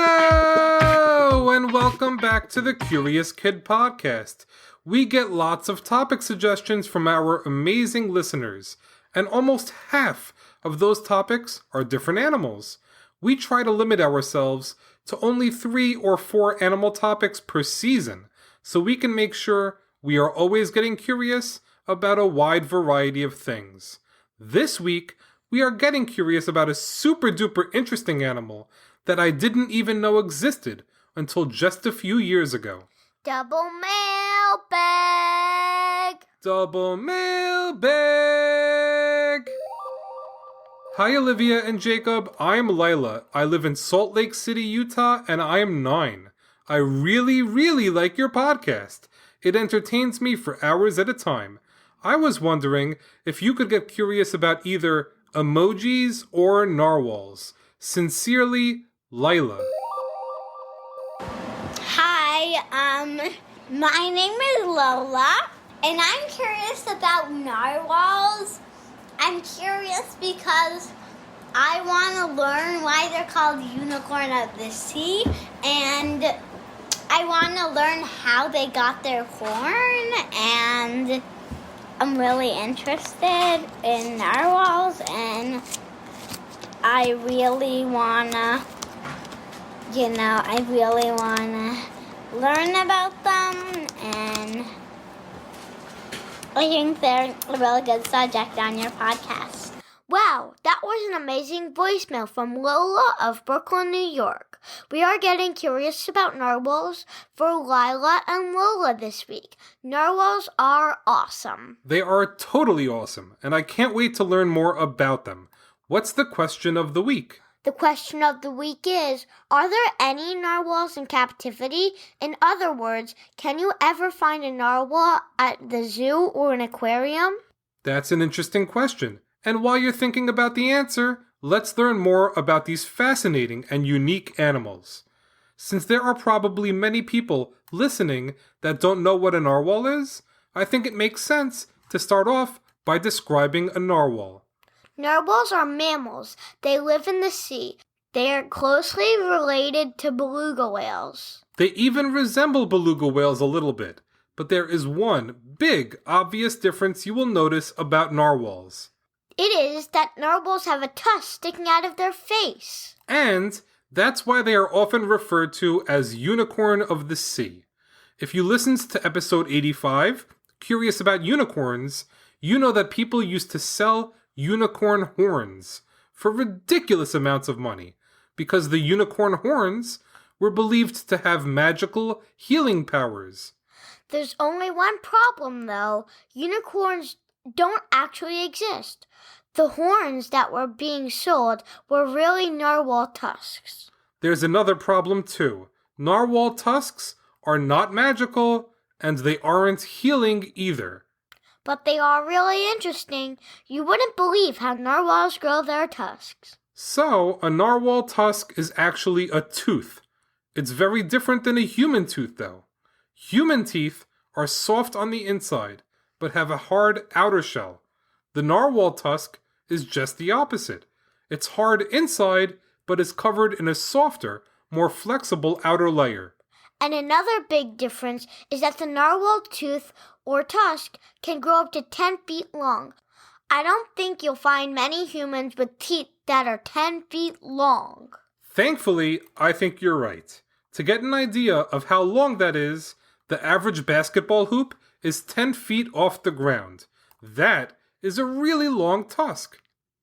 Hello, and welcome back to the Curious Kid Podcast. We get lots of topic suggestions from our amazing listeners, and almost half of those topics are different animals. We try to limit ourselves to only 3 or 4 animal topics per season, so we can make sure we are always getting curious about a wide variety of things. This week, we are getting curious about a super duper interesting animal that I didn't even know existed until just a few years ago. Double mailbag! Double mailbag! Hi Olivia and Jacob, I'm Lila. I live in Salt Lake City, Utah, and I am 9. I really like your podcast. It entertains me for hours at a time. I was wondering if you could get curious about either emojis or narwhals. Sincerely, Lila. Hi, my name is Lola, and I'm curious about narwhals. I'm curious because I want to learn why they're called unicorn of the sea, and I want to learn how they got their horn, and I'm really interested in narwhals, and I really want to learn about them, and I think they're a really good subject on your podcast. Wow, that was an amazing voicemail from Lola of Brooklyn, New York. We are getting curious about narwhals for Lila and Lola this week. Narwhals are awesome. They are totally awesome, and I can't wait to learn more about them. What's the question of the week? The question of the week is, are there any narwhals in captivity? In other words, can you ever find a narwhal at the zoo or an aquarium? That's an interesting question. And while you're thinking about the answer, let's learn more about these fascinating and unique animals. Since there are probably many people listening that don't know what a narwhal is, I think it makes sense to start off by describing a narwhal. Narwhals are mammals. They live in the sea. They are closely related to beluga whales. They even resemble beluga whales a little bit, but there is one big, obvious difference you will notice about narwhals. It is that narwhals have a tusk sticking out of their face. And that's why they are often referred to as unicorn of the sea. If you listened to episode 85, Curious About Unicorns, you know that people used to sell unicorn horns for ridiculous amounts of money because the unicorn horns were believed to have magical healing powers. There's only one problem, though. Unicorns don't actually exist. The horns that were being sold were really narwhal tusks. There's another problem too. Narwhal tusks are not magical, and they aren't healing either. But they are really interesting. You wouldn't believe how narwhals grow their tusks. So, a narwhal tusk is actually a tooth. It's very different than a human tooth, though. Human teeth are soft on the inside, but have a hard outer shell. The narwhal tusk is just the opposite. It's hard inside, but is covered in a softer, more flexible outer layer. And another big difference is that the narwhal tooth or tusk can grow up to 10 feet long. I don't think you'll find many humans with teeth that are 10 feet long. Thankfully, I think you're right. To get an idea of how long that is, the average basketball hoop is 10 feet off the ground. That is a really long tusk.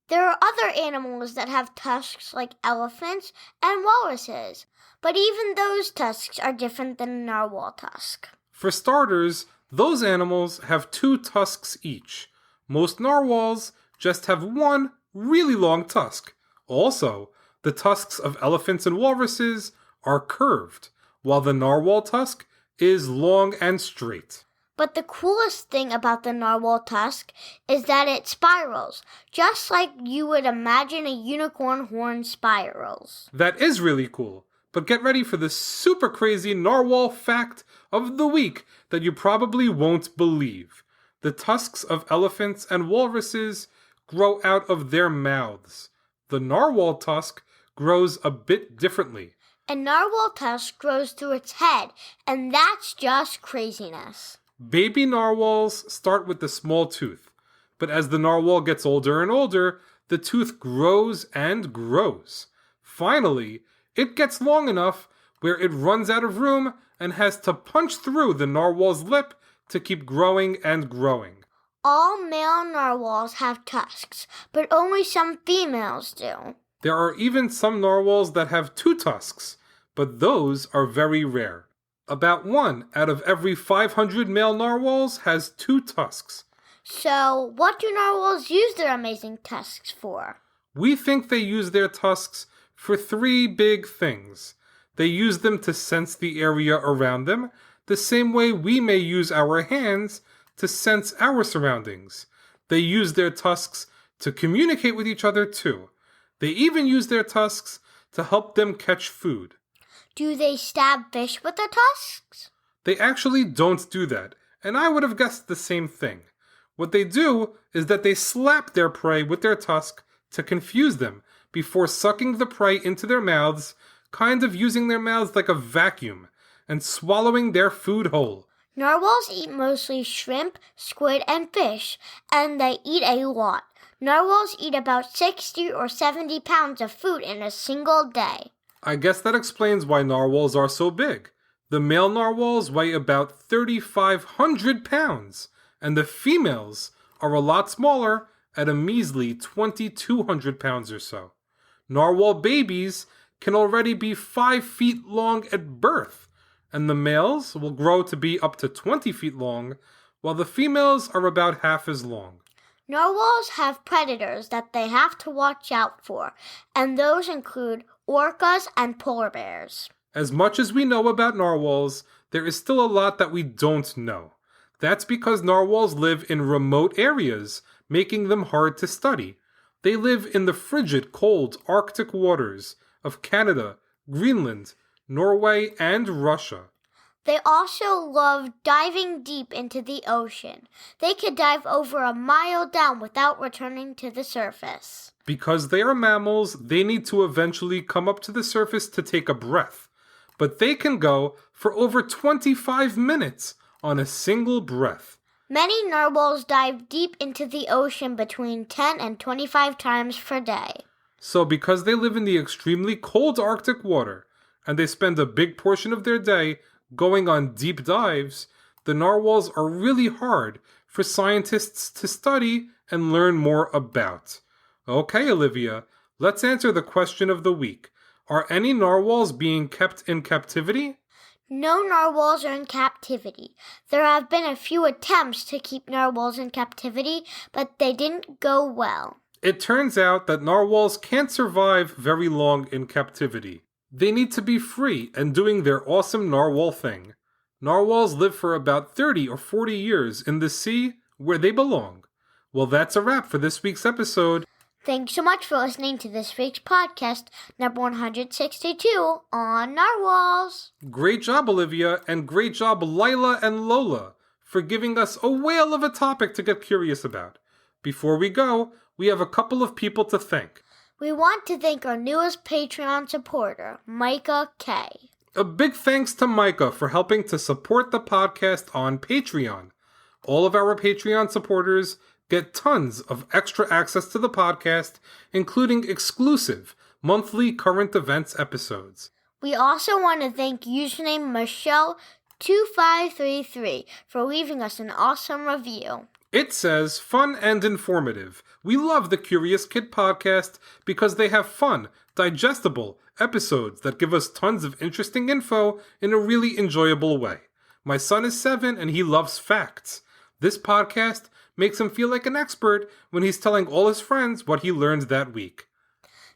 There are other animals that have tusks like elephants and walruses, but even those tusks are different than a narwhal tusk. For starters, those animals have 2 tusks each. Most narwhals just have one really long tusk. Also, the tusks of elephants and walruses are curved, while the narwhal tusk is long and straight. But the coolest thing about the narwhal tusk is that it spirals, just like you would imagine a unicorn horn spirals. That is really cool. But get ready for the super crazy narwhal fact of the week that you probably won't believe. The tusks of elephants and walruses grow out of their mouths. The narwhal tusk grows a bit differently. A narwhal tusk grows through its head, and that's just craziness. Baby narwhals start with the small tooth, but as the narwhal gets older and older, the tooth grows and grows. Finally, it gets long enough where it runs out of room and has to punch through the narwhal's lip to keep growing and growing. All male narwhals have tusks, but only some females do. There are even some narwhals that have 2 tusks, but those are very rare. About 1 out of every 500 male narwhals has 2 tusks. So, what do narwhals use their amazing tusks for? We think they use their tusks for 3 big things. They use them to sense the area around them, the same way we may use our hands to sense our surroundings. They use their tusks to communicate with each other too. They even use their tusks to help them catch food. Do they stab fish with their tusks? They actually don't do that, and I would have guessed the same thing. What they do is that they slap their prey with their tusk to confuse them before sucking the prey into their mouths, kind of using their mouths like a vacuum, and swallowing their food whole. Narwhals eat mostly shrimp, squid, and fish, and they eat a lot. Narwhals eat about 60 or 70 pounds of food in a single day. I guess that explains why narwhals are so big. The male narwhals weigh about 3,500 pounds, and the females are a lot smaller at a measly 2,200 pounds or so. Narwhal babies can already be 5 feet long at birth, and the males will grow to be up to 20 feet long, while the females are about half as long. Narwhals have predators that they have to watch out for, and those include orcas and polar bears. As much as we know about narwhals, there is still a lot that we don't know. That's because narwhals live in remote areas, making them hard to study. They live in the frigid, cold Arctic waters of Canada, Greenland, Norway, and Russia. They also love diving deep into the ocean. They could dive over a mile down without returning to the surface. Because they are mammals, they need to eventually come up to the surface to take a breath. But they can go for over 25 minutes on a single breath. Many narwhals dive deep into the ocean between 10 and 25 times per day. So because they live in the extremely cold Arctic water, and they spend a big portion of their day going on deep dives, the narwhals are really hard for scientists to study and learn more about. Okay, Olivia, let's answer the question of the week. Are any narwhals being kept in captivity? No narwhals are in captivity. There have been a few attempts to keep narwhals in captivity, but they didn't go well. It turns out that narwhals can't survive very long in captivity. They need to be free and doing their awesome narwhal thing. Narwhals live for about 30 or 40 years in the sea where they belong. Well, that's a wrap for this week's episode. Thanks so much for listening to this week's podcast, number 162 on narwhals. Great job, Olivia, and great job, Lila and Lola, for giving us a whale of a topic to get curious about. Before we go, we have a couple of people to thank. We want to thank our newest Patreon supporter, Micah K. A big thanks to Micah for helping to support the podcast on Patreon. All of our Patreon supporters get tons of extra access to the podcast, including exclusive monthly current events episodes. We also want to thank username Michelle2533 for leaving us an awesome review. It says, fun and informative. We love the Curious Kid podcast because they have fun, digestible episodes that give us tons of interesting info in a really enjoyable way. My son is 7 and he loves facts. This podcast makes him feel like an expert when he's telling all his friends what he learned that week.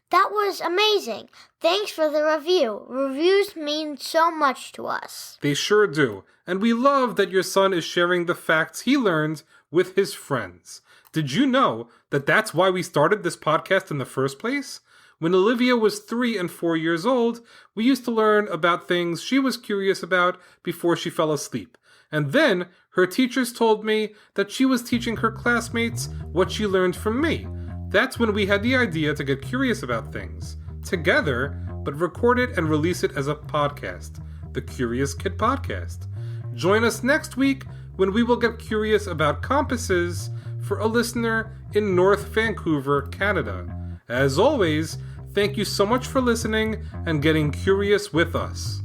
That was amazing. Thanks for the review. Reviews mean so much to us. They sure do. And we love that your son is sharing the facts he learned with his friends. Did you know that that's why we started this podcast in the first place? When Olivia was 3 and 4 years old, we used to learn about things she was curious about before she fell asleep. And then her teachers told me that she was teaching her classmates what she learned from me. That's when we had the idea to get curious about things. Together, but record it and release it as a podcast, the Curious Kid Podcast. Join us next week when we will get curious about compasses for a listener in North Vancouver, Canada. As always, thank you so much for listening and getting curious with us.